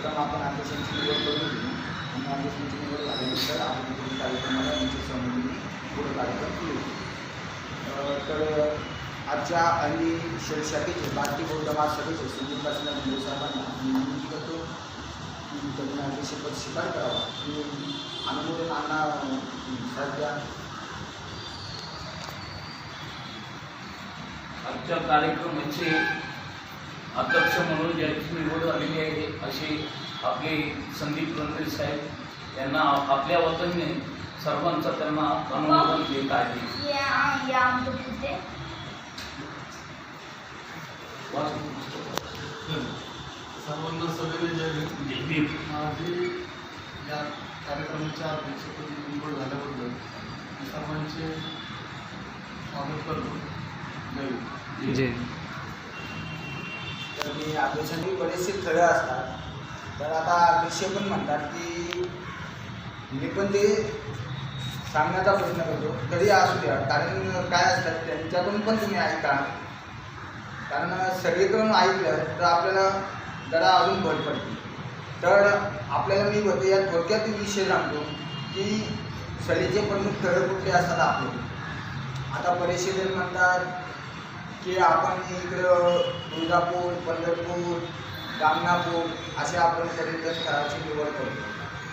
प्रथम आपण अध्यक्षांची निवड करून घेऊ आणि अध्यक्षांची निवड झाल्यानंतर आपण पुढील कार्यक्रमाला यांच्या सहमतीने पुढे कार्यक्रम सुरू. तर आजच्या आणि शाखेचे भारतीय बौद्ध महासभेचे संयुक्त असलेल्या साहेबांना मी विनंती करतो की त्यांनी अध्यक्षपद स्वीकार करावा. अनुमोदन अण्णा सध्या आजच्या कार्यक्रमाचे अध्यक्ष म्हणून ज्यांची निवड झालेली आहे असे आपले संदीप रणवीर साहेब यांना आपल्या वतीने सर्वांचा त्यांना अनुमोदन देत आहे. सर्वांना सगळे माझी या कार्यक्रमाच्या अध्यक्षपदी निवड झाल्याबद्दल सर्वांचे स्वागत करतो. तर मी अध्यक्षांनी बरेचसे थळ असतात. तर आता अध्यक्ष पण म्हणतात की मी पण ते सांगण्याचा प्रयत्न करतो तरी असू द्या, कारण काय असतात त्यांच्याकडून पण तुम्ही ऐका, कारण सगळीकडून ऐकलं तर आपल्याला जरा अजून भर पडते. तर आपल्याला मी होते या थोडक्यात विषय सांगतो की सलीचे प्रमुख थळ कुठले असतात आपले. आता बरेचसे जण म्हणतात की आपण इकडं तुळजापूर, पंढरपूर, गामनापूर असे आपण पर्यटन स्थळाची निवड करतो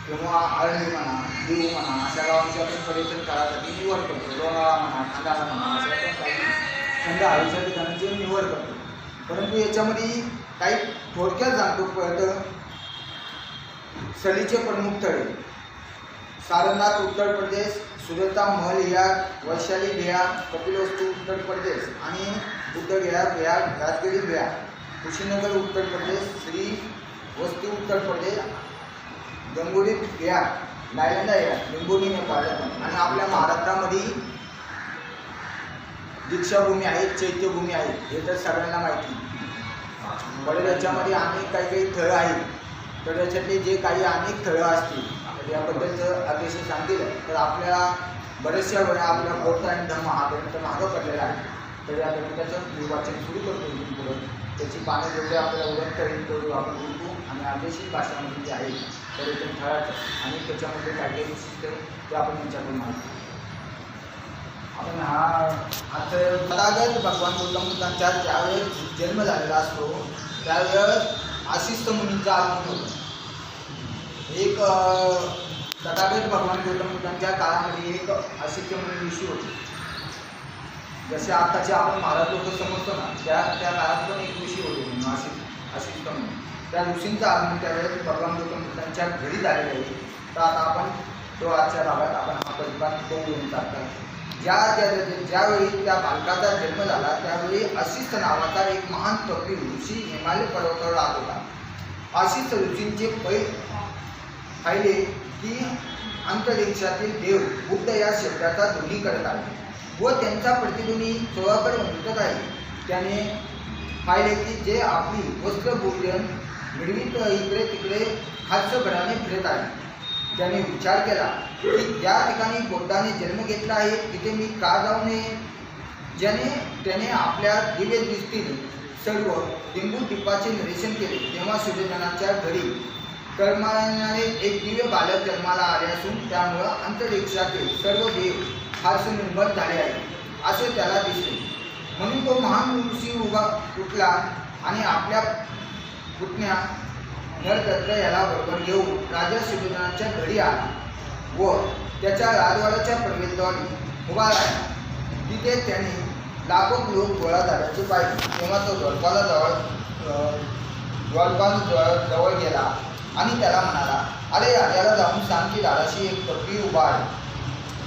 किंवा आळंदी म्हणा, देऊ म्हणा अशा गावांची आपण पर्यटन स्थळासाठी निवड करतो. लोणावळा म्हणा, खंडाळा म्हणा अशा आपण काही थंड हवेच्या ठिकाणाची निवड करतो. परंतु याच्यामध्ये काही थोडक्यात सांगतो. परत सलीचे प्रमुख थळे सारनाथ उत्तर प्रदेश, सुरता महल बिहार, वैशाली बिहार, कपिलवस्तू उत्तर प्रदेश आणि बुद्धगया बिहार, राजगिरी बिहार, कुशीनगर उत्तर प्रदेश, श्री वस्तू उत्तर प्रदेश, गंगोरी बिहार, नालंदा बिहार, लिंबोनी नेपाळ आणि आपल्या महाराष्ट्रामध्ये दीक्षाभूमी आहे, चैत्यभूमी आहे हे तर सगळ्यांना माहिती. बरं याच्यामध्ये अनेक काही थळं आहेत. तर याच्यातले जे काही अनेक थळं असतील तर याबद्दलचं अध्यक्ष सांगतील तर आपल्या बऱ्याचशा वेळा आपल्या बौद्ध आणि धर्म हा ग्रंथ मागं पडलेला आहे. तर या ग्रंथाचं निर्वाचन सुरू करतो इथून पुढं. त्याची पानं जेवढे आपल्याला ओळखता येईल तेवढं आपण बोलतो आणि आदेशिक भाषामध्ये जे आहे पर्यटन स्थळाचं आणि त्याच्यामध्ये काय काही विशिष्ट ते आपण यांच्याकडून मागतो. आपण आता तथागत भगवान गौतम बुद्धांचा ज्यावेळेस जन्म झालेला असतो त्यावेळेस आशिस्त मुनींचं आगमन होतं. एक तथागत भगवान गौतम बुद्धांच्या काळामध्ये एक आशिस्त मुनी ऋषी होते. जसे आताचे आपण महाराज लोक समजतो ना त्या काळात पण एक ऋषी होते म्हणून आशिस्त मुनी. त्या ऋषींचं आगमन त्यावेळेस भगवान गौतम बुद्धांच्या घरी झालेलं आहे. तर आता आपण तो आजच्या भागात आपण हा परिपाठ बघून टाकतात. ज्यावेळी त्या बालकाचा जन्म झाला त्यावेळी आशिस्त नावाचा एक महान तपी ऋषी हिमालय पर्वतावर राहत होता. आशिस्त ऋषींचे पाहिले की अंतरिक्षातील देव बुद्ध या शब्दाचा ध्वनी करत आहे व त्यांचा प्रतिध्वनी चोळाकडे उमटत आहे. त्याने पाहिले की जे आपली वस्त्रभूषण मिळवीत इकडे तिकडे हास्यभराने फिरत आहे. त्याने विचार केला की ज्या ठिकाणी बुद्धाने जन्म घेतला आहे तिथे मी का जाऊ नये. त्याने आपल्या दिव्य दृष्टीने सर्व लिंबू निरीक्षण केले तेव्हा सूर्यजनाच्या घरी कर्माने एक दिव्य बालक जन्माला आले असून त्यामुळं अंतरिक्षातील सर्व देव हास्यनिर्भर झाले आहे असे त्याला दिसले. म्हणून तो महान ऋषी उठला आणि आपल्या पुतण्या नरदत्त याला बरोबर घेऊन राजा सूर्यजनाच्या घरी आला व त्याच्या राजवाड्याच्या प्रवेशद्वारी उभा राहिला. तिथे त्याने लाखो लोक गोळा झाल्याचे पाहिले. तेव्हा तो जवळ गेला आणि त्याला म्हणाला, अरे राजाला जाऊन सांग की दाराशी एक टपरी उभा आहे.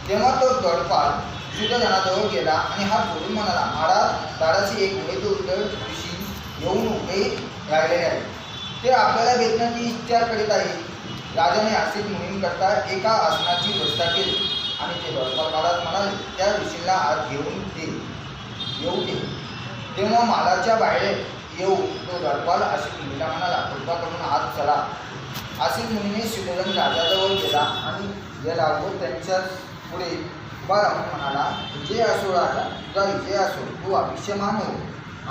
तेव्हा तो द्वारपाल सूर्यजनाजवळ गेला आणि हात जोडून म्हणाला, महाराज दाराशी एक वैद्य ऋषी येऊन उभे राहिलेले आहे. ते आपल्याला भेटण्याची इच्छा करीत आहे. राजाने आशित मुनींकरता एका आसनाची व्यवस्था केली आणि ते द्वारपाल महाराज म्हणाले, त्या ऋषीला आत येऊ दे. तेव्हा महालाच्या बाहेर येऊ तो द्वारपाल आशित मुनीला म्हणाला, कृपा करून आत चला. आशित मुनीने सूर्यजन राजाजवळ गेला आणि गेला व त्यांच्या पुढे उभा राहून म्हणाला, विजय असो राजा, तुझा विजय असो, तू अभिष्यमान हो.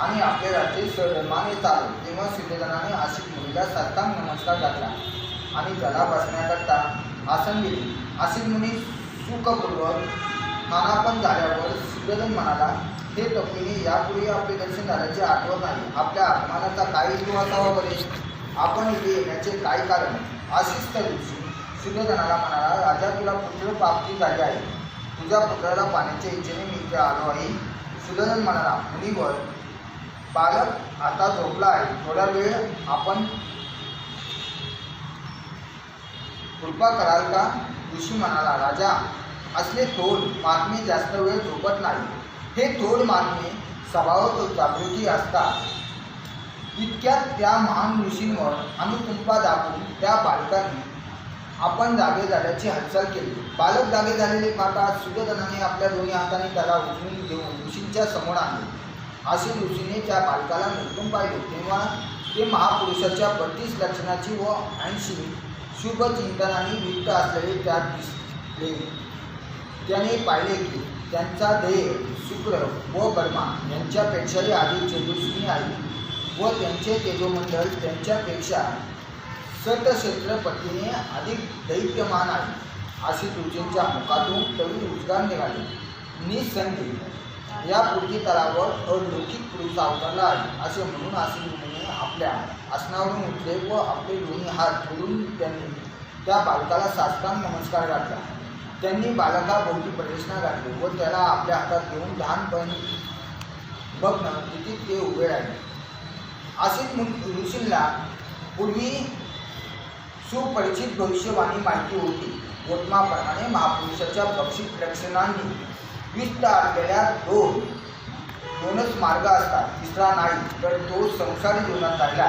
आणि आपले राज्य सन्माने चालू तेव्हा सुद्धोधनाने आशिक मुनीला साष्टांग नमस्कार घातला आणि त्याला बसण्याकरता आसन दिले. आशिक मुनी सुखपूर्वक खानापण झाल्यावर सुद्धोधन म्हणाला, हे टप्पीने यापूर्वी आपले दर्शन झाल्याचे आठवत नाही. आपल्या आगमनाचा काय हेतू असावा बरे? आपण इथे येण्याचे काय कारण? आशिष ऋषी सुद्धोधनाला म्हणाला, राजा तुला पुत्र प्राप्ती झाली आहे. तुझ्या पुत्राला पाण्याच्या इच्छेने मी इथे आलो आहे. सुद्धोधन म्हणाला, मुनीवर बालक आता झोपला आहे. थोडा वेळ आपण कृपा कराल का? ऋषी म्हणाला, राजा असले थोर महात्मे जास्त वेळ झोपत नाही. हे थोर महात्मे स्वभावात जागृती असतात. इतक्यात त्या महान ऋषींवर अनुकंपा दाखवून त्या बालकाने आपण जागे झाल्याची हालचाल केली. बालक जागे झालेले पाहता सुद्धोधनाने आपल्या दोन्ही हाताने त्याला उचलून घेऊन ऋषींच्या समोर आणले. असे ऋषीने त्या बालकाला निरखून पाहिले तेव्हा ते महापुरुषाच्या 32 लक्षणाची व 80 शुभ चिंतनाने युक्त असलेले त्यात दिसले. त्याने पाहिले की त्यांचा देह शुक्र व ब्रह्मा यांच्यापेक्षाही अधिक तेजस्वी आहे व त्यांचे तेजोमंडल त्यांच्यापेक्षा शतक्षेत्रपटीने अधिक दैत्यमान आहे. अशी ऋषींच्या मुखातून तरी उद्गार निघाले. निसंदेह या पुढची तलावर अलौकिक पुरुष अवतरला आहे असे म्हणून आशिक मुनीने आपल्या आसनावरून उठले व आपले दोन्ही हात जोडून त्यांनी त्या बालकाला साष्टांग नमस्कार घातला. त्यांनी बालकाभोवती प्रदक्षिणा घातली व त्याला आपल्या हातात घेऊन लहानपणी बघणं तिथे ते उभे राहिले. आशिक ऋषींना पूर्वी सुपरिचित भविष्यवाणी माहिती होती. गोतमाप्रमाणे महापुरुषाच्या बक्षित लक्षणांनी विष्ट असलेल्या दोनच मार्ग असतात. तिसरा नाही. तर तो संसारी जीवनात राहिला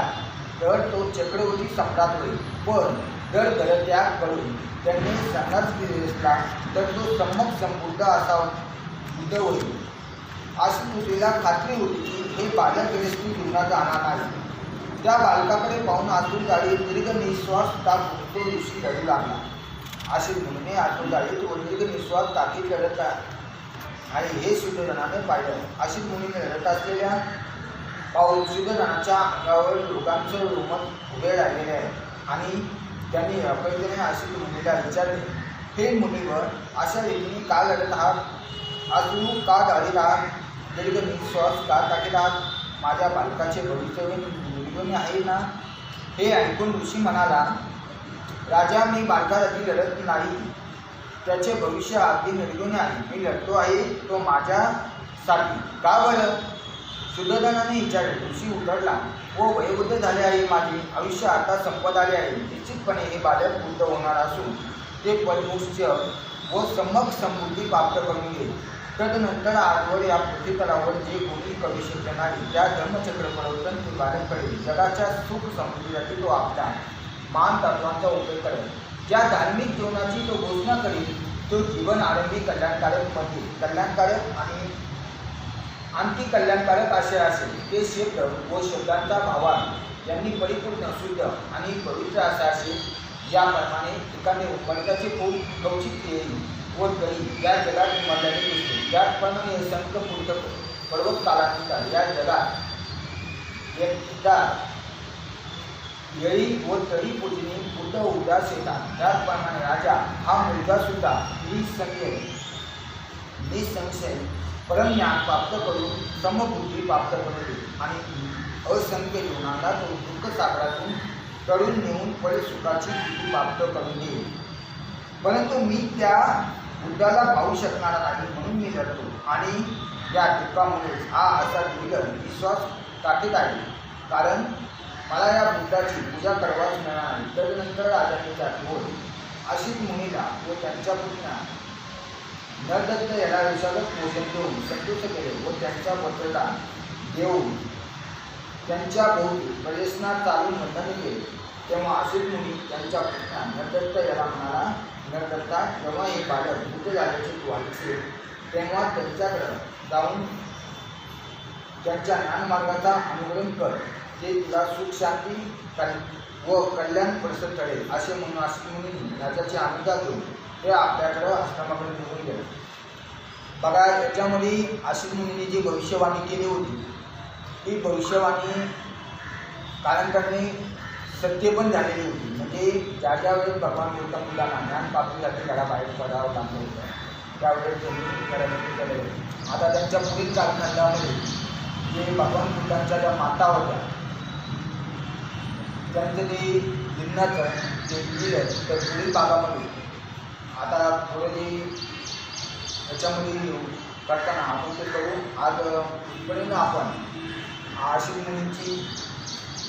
तर तो चक्रवर्ती सम्राट होईल. पण जर गलत्याग करून त्यांनी संन्यास घेतला तर तो सम्यक संपूर्ण असा बुद्ध होईल. आशिक ऋषीला खात्री होती की हे बालक गृहस्थी जीवनात जाणार नाही. त्या बालकाकडे पाहून आतुरजाळीत दीर्घ निश्वास टाकून तो ऋषी रडू लागला. आशिक मुनीने आतुरजाळीत व दीर्घ निश्वास टाकीत रडत आहे हे सुद्धोधनाने पाहिलं. आशिक मुनीने रडत असलेल्या पाहून सुद्धोधनाच्या अंगावर लोकांचे रोमच उभे राहिलेले आहे आणि त्यांनी अपैतीने आशिक मुनीला विचारले, हे मुनीवर अशा रीतीने का लढत आहात? अजून का दाढीत आहात? दीर्घ निश्वास का टाकीत आहात? माझ्या बालकाचे भविष्य निर्गुण आहे ना? हे ऐकून ऋषी म्हणाला, राजा मी बालकासाठी लढत नाही. त्याचे भविष्य अगदी निर्गुण आहे. मी लढतो आहे तो माझ्यासाठी. का बरं? सुद्धोधनाने विचारले. ऋषी उतरला व वयोवृद्ध झाले आहे. माझे आयुष्य आता संपत आले आहे. निश्चितपणे हे बालक बुद्ध होणार असून ते परमोच्च व सम्यक समृद्धी प्राप्त करून घेईल. तदनंतर आजवर या पृथ्वीतलावर जे कोणी करू शकले नाही त्या धर्मचक्र परिवर्तन ते बालक करेल. जगाच्या सुख समृद्धीसाठी तो आपल्या मान तत्वांचा उपयोग करेल. ज्या धार्मिक जीवनाची तो घोषणा करेल तो जीवन आरंभी कल्याणकारक मध्ये कल्याणकारक आणि अंतिकल्याणकारक असे असेल. ते शब्द व शब्दांचा भावार्थ यांनी परिपूर्ण शुद्ध आणि पवित्र असा असेल. ज्याप्रमाणे एखादे उपनिषदाचे फूल कौचित येईल व तरी या जगात मर्यादित दिसते. त्याचप्रमाणे संत पुढ पर्वत कालानंतर या जगात एकदा येळी व तरी पूजनी बुद्ध उदास येतात. त्याचप्रमाणे राजा हा मुलगा सुद्धा निसंशय परमज्ञान प्राप्त करून समबुद्धी प्राप्त करून आणि असंख्य जीवनाला तो दुःख सागरातून तडून नेऊन पळे सुखाची स्थिती प्राप्त करून घेईल. परंतु मी त्या बुद्धाला पाहू शकणार नाही म्हणून मी लढतो आणि या दुःखामुळेच हा असा दीर्घ विश्वास टाकीत आहे. कारण मला या बुद्धाची पूजा करावाच मिळणार नाही. तदनंतर राजाने होय आशिक मुनीला व त्यांच्या पुतण्या नरदत्त याला विशालक भोजन देऊन संतुष्ट केले व त्यांच्या पत्राला देऊन त्यांच्या भोवती प्रदक्षिणा चालून वंदन केले. तेव्हा आशिक मुनी त्यांच्या पुतण्या नरदत्त याला म्हणाला, नरदत्ता जेव्हा हे बालक बुद्ध झाल्याचे तू ऐकशील तेव्हा त्यांच्याकडे जाऊन त्यांच्या ज्ञानमार्गाचा अनुकरण कर. ते तुला सुख शांती व कल्याण प्रसन्न करेल. असे म्हणून आशिक मुनींनी राजाची आज्ञा घेऊन ते आपल्याकडे आश्रमाकडे निघून गेले. बघा याच्यामध्ये आशिक मुनींनी जी भविष्यवाणी केली होती ही भविष्यवाणी कालांतराने सत्य पण झालेली होती. म्हणजे ज्या वेळेस भगवान गौतम बुद्धांना ज्ञान प्राप्तीसाठी घराबाहेर पडावं लागलं होतं त्यावेळेस त्यांनी करायचं केलं. आता त्यांच्या पुढील कालखंडामध्ये जे भगवान बुद्धांच्या ज्या माता होत्या त्यांचं ते लिंगाचं जे दिलं त्या पुढील भागामध्ये आता पुढे जे याच्यामध्ये करताना आपण ते करू. आज इकडे आपण आश्विन मुलींची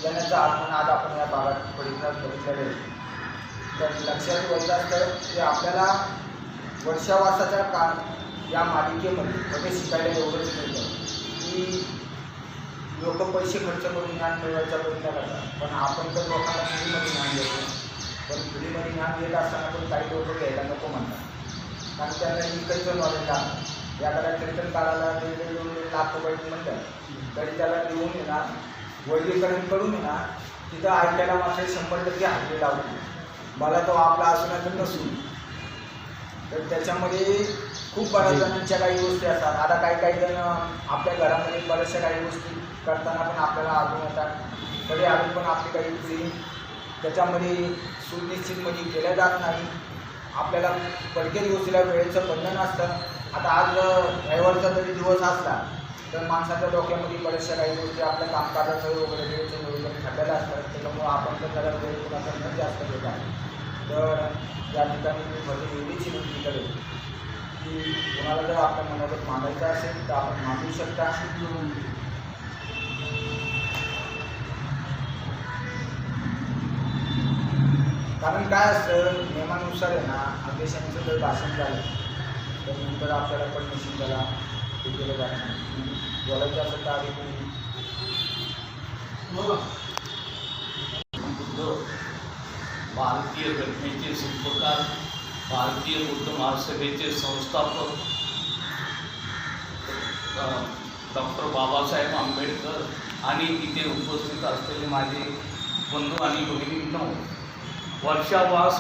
येण्याचं आगमन आज आपण या भागात बघितलेलं आहे. तर लक्षात घ्यायचं असतं की आपल्याला वर्षावासाच्या काळ या मालिकेमध्ये मध्ये शिकायला एवढंच मिळतं की लोक पैसे खर्च करून ज्ञान मिळवायचा प्रयत्न करतात, पण आपण तर लोकांना फ्रीमध्ये ज्ञान देतो. पण फ्रीमध्ये ज्ञान देत असताना पण काही लोक घ्यायला नको म्हणतात, कारण त्यांना इकडचं नॉलेज आहे. एखाद्या कीर्तन काळाला ते लाख रुपये म्हणतात तरी त्याला देऊन येणार वैदिकरण करून येणार तिथं ऐकायला मात्र 100% हजेरी लावली. मला तो आपला असून नसून तर त्याच्यामध्ये खूप बऱ्याच जणांच्या काही गोष्टी असतात. आता काही जण आपल्या घरामध्ये बऱ्याचशा काही गोष्टी करताना पण आपल्याला आढळून येतात. तरी अजून पण आपली काही गोष्टी त्याच्यामध्ये सुनिश्चित म्हणजे केल्या जात नाही. आपल्याला प्रत्येक गोष्टीला वेळेचं बंधन असतं. आता आज रविवारचा जरी दिवस असला तर माणसाच्या डोक्यामध्ये बऱ्याचशा काही गोष्टी आपल्या कामकाजाचं वगैरे वेळेचं नियोजन ठरलेलं असतं. त्याच्यामुळं आपण तर त्याला वेळ कुणाचा जास्त घेत आहे. तर या ठिकाणी मी भरपूर एवढीच विनंती करेल की कोणाला जर आपल्या मनात मागायचं असेल तर आपण मागू शकता. कारण काय असतं नियमानुसार आहे ना अध्यक्षांचं जर भाषण झालं तर नंतर आपल्याला परमिशन त्याला हे केलं जात नाही. बोलायचं असेल तर आधी कोणी बुद्ध भारतीय घटनेचे शिल्पकार, भारतीय बुद्ध महासभेचे संस्थापक डॉक्टर बाबासाहेब आंबेडकर आणि इथे उपस्थित असलेले माझे बंधू आणि भगिनींनो, वर्षावास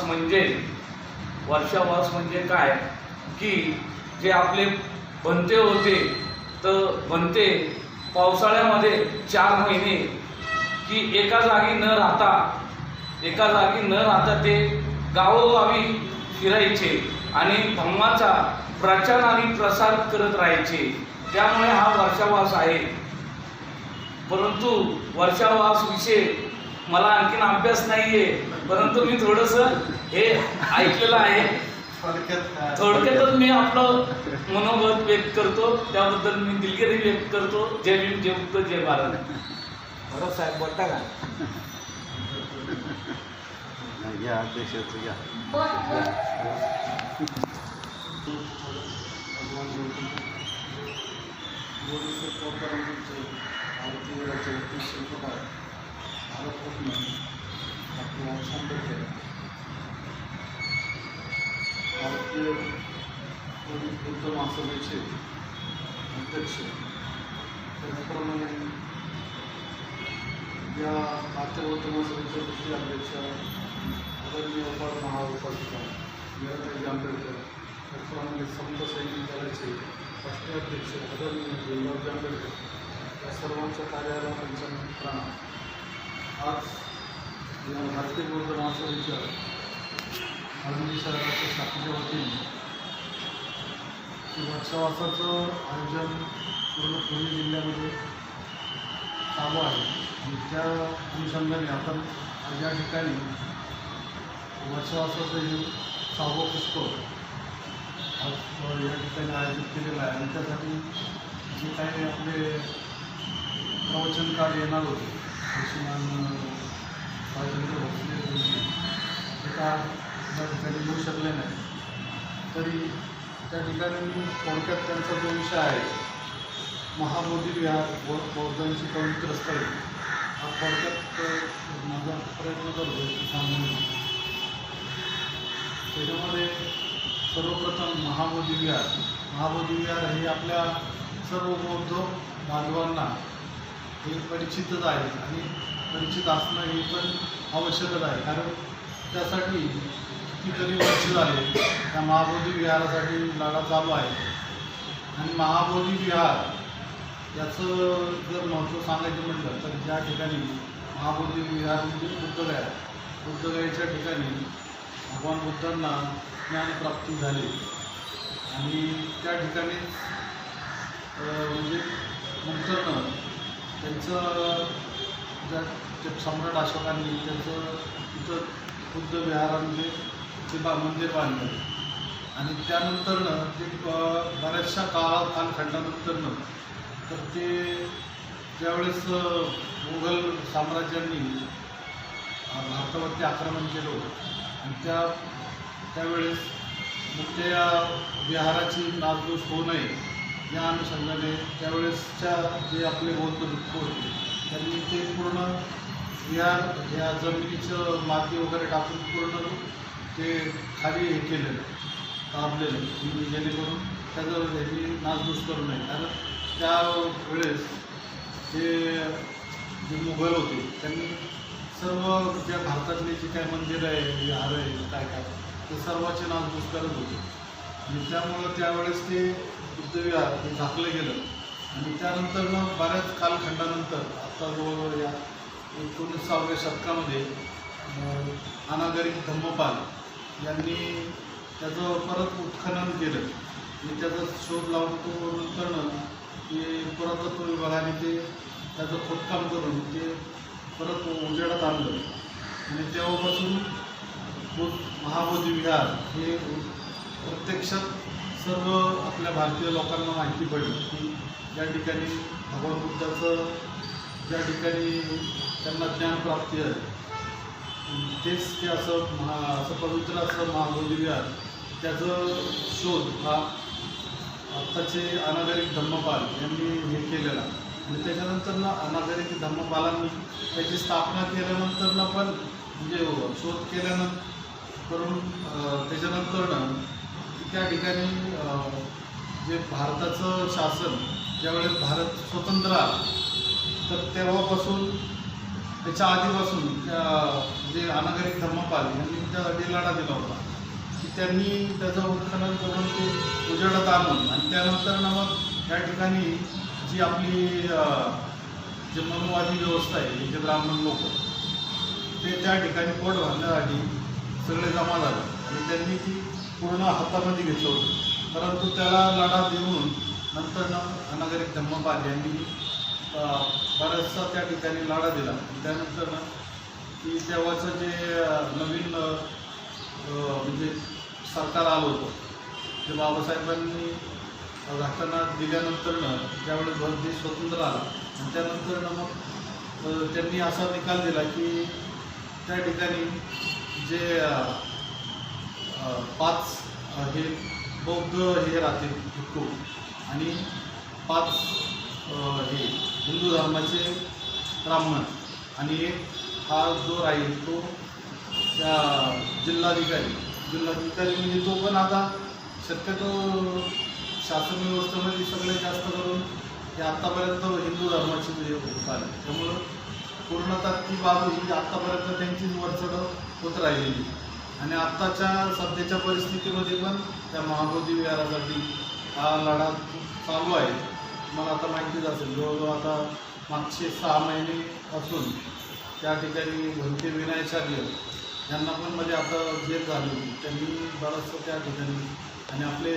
म्हणजे काय की जे आपले बनते होते तर बनते पावसाळ्यामध्ये 4 महिने की एका जागी न राहता ते गावोगावी फिरायचे आणि धम्माचा प्रचार आणि प्रसार करत राहायचे. त्यामुळे हा वर्षावास आहे. परंतु वर्षावास विषय मला आणखीन अभ्यास नाही आहे, परंतु मी थोडंसं हे ऐकलेलं आहे. थोडक्यातच मी आपलं मनोगत व्यक्त करतो. त्याबद्दल मी दिलगिरी व्यक्त करतो. जय भीम, जय बुद्ध, जय भारत. बरोबर साहेब बोलता का? या अध्यक्षाचं या भारतीय शिल्पकार भारतीय बुद्ध महासभेचे अध्यक्ष त्याप्रमाणे या भारतीय बुद्ध महासभेचे दुसरे अध्यक्ष आदरणीय महाउपाधिका वीराजी आंबेडकर, त्याचप्रमाणे समता सैनिक दलाचे राष्ट्रीय अध्यक्ष आदरणीय भीमरावजी आंबेडकर या सर्वांच्या कार्याला त्यांच्या प्रणाम. आज या भारतीय बुद्ध महासभेच्या आळंदी शहराच्या शाखेच्या वतीने वर्षावासाचं आयोजन पूर्ण पुणे जिल्ह्यामध्ये चालू आहे आणि त्या अनुषंगाने आपण आज या ठिकाणी वर्षावासाचं हे 6वं पुष्प आज या ठिकाणी आयोजित केलेलं आहे. आणि त्यासाठी जे काही आपले प्रवचनकार येणार होते श्रीमान राजेंद्र भोसले जोशी ते का या ठिकाणी येऊ शकले नाही, तरी त्या ठिकाणी मी थोडक्यात त्यांचा जो विषय आहे महाबोधी विहार व बौद्धांची पवित्र स्थळे हा थोडक्यात माझा प्रयत्न करतो की सांगून. त्याच्यामध्ये सर्वप्रथम महाबोधी विहार हे आपल्या सर्व बौद्ध बांधवांना हे परिचितच आहे आणि परिचित असणं हे पण आवश्यकच आहे. कारण त्यासाठी कितीतरी वर्ष झाले त्या महाबोधी विहारासाठी लढा चालू आहे. आणि महाबोधी विहार याचं जर महत्त्व सांगायचं म्हटलं तर ज्या ठिकाणी महाबोधी विहार म्हणजे बुद्धगयाच्या ठिकाणी भगवान बुद्धांना ज्ञानप्राप्ती झाली आणि त्या ठिकाणीच म्हणजे नंतर त्यांचं त्या सम्राट अशोकांनी त्यांचं तिथं बुद्ध विहारामध्ये ते मंदिर बांधलं आणि त्यानंतरनं ते बऱ्याचशा कालखंडानंतरनं तर ते ज्यावेळेस मुघल साम्राज्यांनी भारतावरती आक्रमण केलं होतं आणि त्यावेळेस मग त्या विहाराची नासधूस होऊ नये या अनुषंगाने त्यावेळेसच्या जे आपले बौद्ध भिक्खू होते त्यांनी ते पूर्ण विहार या जमिनीचं माती वगैरे टाकून पूर्ण ते खाली हे केलेलं दाबलेलं जेणेकरून त्याचं ह्याची नासधूस करू नये कारण त्यावेळेस जे मुघल होते त्यांनी सर्व ज्या भारतातले जे काय मंदिरं आहे विहार आहे काय ते सर्वांचे नासधूस करत होते आणि त्यामुळं त्यावेळेस ते बुद्धविहार हे झाकलं गेलं आणि त्यानंतर मग बऱ्याच कालखंडानंतर आता जवळजवळ या 19व्या शतकामध्ये अनागरिक धम्मपाल यांनी त्याचं परत उत्खनन केलं आणि त्याचा शोध लावून तो नंतरनं ते पुरातत्व विभागाने ते त्याचं खोदकाम करून ते परत उजेडात आणलं आणि तेव्हापासून महाबोधी विहार हे प्रत्यक्षात सर्व आपल्या भारतीय लोकांना माहिती पडली की ज्या ठिकाणी भगवान बुद्धाचं ज्या ठिकाणी त्यांना ज्ञानप्राप्ती आहे तेच ते असं पवित्र असं महाबोधी विहार त्याचं शोध हा आत्ताचे अनागरिक धम्मपाल यांनी हे केलेला आणि त्याच्यानंतरनं अनागरिक धम्मपालांनी त्याची स्थापना केल्यानंतरनं पण म्हणजे शोध केल्यानंतर करून त्याच्यानंतरनं त्या ठिकाणी जे भारताचं शासन ज्यावेळेस भारत स्वतंत्र आला तर तेव्हापासून त्याच्या आधीपासून जे अनागरिक धम्मपाल यांनी त्यासाठी लढा दिला होता की त्यांनी त्याचं उत्खनन करून ते उजेडात आणून आणि त्यानंतर मग त्या ठिकाणी जी आपली जे मनुवादी व्यवस्था आहे जे ब्राह्मण लोक ते त्या ठिकाणी पोट भरण्यासाठी सगळे जमा झाले आणि त्यांनी ती पूर्ण हातामध्ये घेतलं होतं परंतु त्याला लढा देऊन नंतर अनागरिक धम्मपाल यांनी बराचसा त्या ठिकाणी लढा दिला त्यानंतर की तेव्हाचं जे नवीन म्हणजे सरकार आलं होतं ते बाबासाहेबांनी घटना दिल्यानंतरनं ज्यावेळेस देश स्वतंत्र आला आणि त्यानंतरनं मग त्यांनी असा निकाल दिला की त्या ठिकाणी जे 5 हे बौद्ध हे राहतील भिक्खू आणि 5 हे हिंदू धर्माचे ब्राह्मण आणि एक हा जो राहील तो त्या जिल्हाधिकारी म्हणजे तो पण आता शक्यतो शासन व्यवस्थेमध्ये सगळे जास्त करून हे आत्तापर्यंत हिंदू धर्माची होत आले त्यामुळं पूर्णतः ती बाजू ही आत्तापर्यंत त्यांचीच वरचढ होत राहिलेली आणि आत्ताच्या सध्याच्या परिस्थितीमध्ये पण त्या महाबोधी विहारासाठी हा लढा चालू आहे मला आता माहितीच असेल जवळजवळ आता मागचे 6 महिनेपासून त्या ठिकाणी भंते विनायचार्य यांना पण म्हणजे आता जेल झाली होती त्यांनी बरंचसं त्या ठिकाणी आणि आपले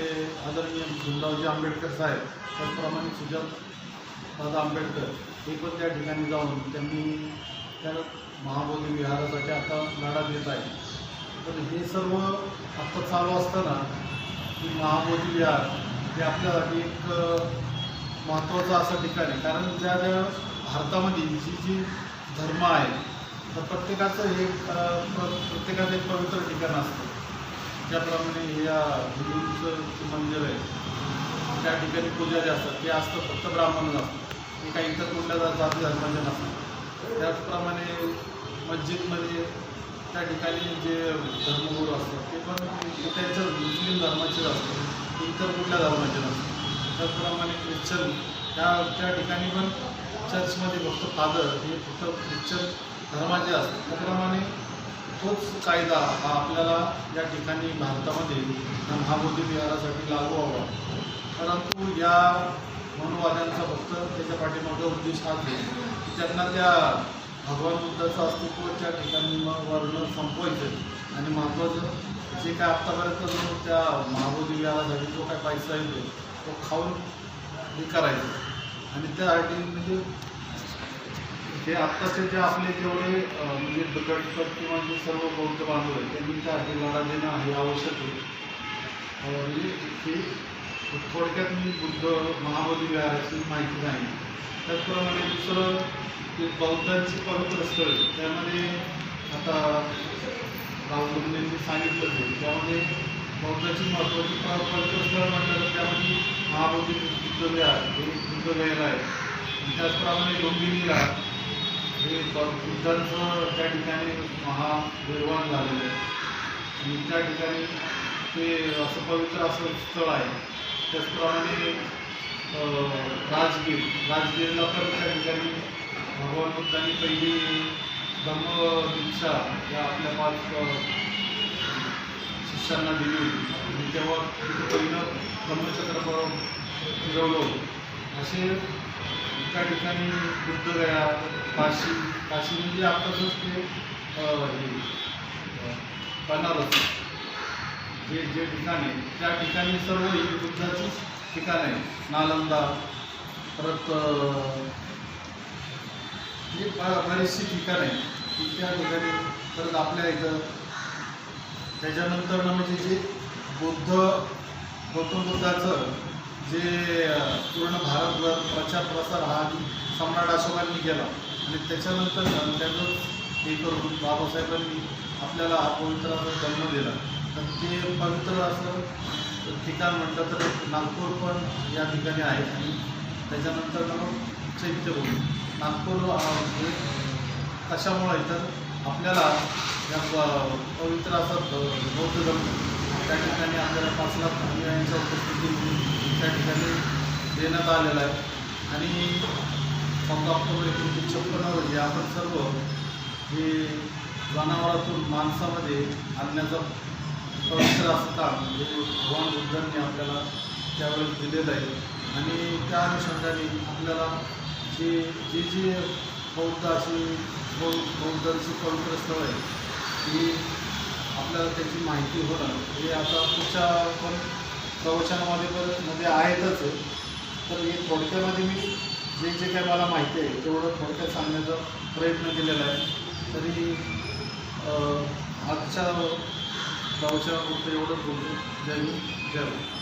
आदरणीय भीमरावजी आंबेडकर साहेब त्याचप्रमाणे सुजातदादा आंबेडकर हे पण त्या ठिकाणी जाऊन त्यांनी त्या महाबोधी विहारासाठी आता लढा देत आहे तर हे सर्व आत्ता चालू असताना की महाबोधी विहार हे आपल्यासाठी एक महत्त्वाचं असं ठिकाण आहे कारण ज्या भारतामध्ये जी धर्म आहे तर प्रत्येकाचं एक पवित्र ठिकाण असतं ज्याप्रमाणे या हिंदूंचं मंदिर आहे त्या ठिकाणी पूजा जे असतात ते असतं फक्त ब्राह्मणच असतं ते काही इतर कुठल्या जाती धर्माचे नसतात त्याचप्रमाणे मस्जिदमध्ये त्या ठिकाणी जे धर्मगुरू असतात ते पण त्यांचं मुस्लिम धर्माचेच असतात इतर कुठल्या धर्माचे नसतात त्याचप्रमाणे ख्रिश्चन त्या ठिकाणी पण चर्चमध्ये फक्त फादर हे फक्त ख्रिश्चन धर्माचे असतात त्याप्रमाणे तोच कायदा हा आपल्याला या ठिकाणी भारतामध्ये महाबोधी विहारासाठी लागू व्हावा परंतु या मनवाद्यांचा फक्त त्याच्या पाठीमागे उद्देश हाच आहे की त्यांना त्या भगवान बुद्धाचं अस्तित्व त्या ठिकाणी वर्ण संपवायचं आणि महत्त्वाचं जे काय आत्तापर्यंत जो त्या महाबोधी विहारासाठी जो काय पैसा येतो तो खाऊन हे करायचं आणि त्यासाठी म्हणजे हे आत्ताचे जे आपले जेवढे म्हणजे गटपत किंवा जे सर्व बौद्ध बांधव आहेत त्यांनी त्यासाठी लढा देणं हे आवश्यक आहे. म्हणजे ही थोडक्यात मी बुद्ध महाबोधी विहाराची माहिती नाही. त्याचप्रमाणे दुसरं ते बौद्धांची पवित्र स्थळ त्यामध्ये आता राहुलजींनी सांगितलं ते त्यामध्ये बौद्धाची महत्त्वाची पवित्र स्थळ म्हटलं तर त्यामध्ये महाबोधी बुद्ध विहार हे बुद्ध विहार आहे. त्याचप्रमाणे लुंबिनीला हे बुद्धांचं त्या ठिकाणी महानिर्वाण झालेलं आहे आणि त्या ठिकाणी ते असं पवित्र असं स्थळ आहे. त्याचप्रमाणे राजगीरला पण त्या ठिकाणी भगवान बुद्धांनी पहिली धम्मदीक्षा या आपल्या 5 शिष्यांना दिली होती आणि तेव्हा तिथे पहिलं धम्मचक्र फिरवलं होतं. असे त्या ठिकाणी बुद्धगया काशी म्हणजे आत्ताच ते बनारस जे ठिकाण आहे त्या ठिकाणी सर्व ही बुद्धाचीच ठिकाण आहे. नालंदा परत म्हणजे बरीचशी ठिकाणं आहे की त्या ठिकाणी परत आपल्या इथं त्याच्यानंतर म्हणजे जे गौतम बुद्धाचं जे पूर्ण भारतभर प्रचार प्रसार हा सम्राट अशोकांनी केला आणि त्याच्यानंतर त्याचं हे करून बाबासाहेबांनी आपल्याला हा पवित्र असा जन्म दिला. तर ते पवित्र असं ठिकाण म्हटलं तर नागपूर पण या ठिकाणी आहे आणि त्याच्यानंतर चैत्यभूमी नागपूर हे कशामुळे तर आपल्याला या पवित्र असं बौद्ध धर्म त्या ठिकाणी आपल्याला 5 लाख अनुयायांच्या उपस्थितीमध्ये त्या ठिकाणी देण्यात आलेला आहे आणि 14 ऑक्टोबर 1956 रोजी आपण सर्व हे जनावरातून माणसामध्ये आणण्याचा पवित्र असं काम म्हणजे भगवान बुद्धांनी आपल्याला त्यावेळेस दिलेलं आहे आणि त्या अनुषंगाने आपल्याला जी बौद्ध अशी बौद्धांची पवित्र स्थळ आहे ती आपल्याला त्याची माहिती होणं हे आता पुढच्या पण प्रवचनामध्ये आहेतच. तर हे थोडक्यामध्ये मी जे काय मला माहिती आहे तेवढं थोडक्यात सांगण्याचा प्रयत्न केलेला आहे. तरी आजच्या प्रवचनापुरतं एवढंच बोलतो. जय हिंद जय भारत.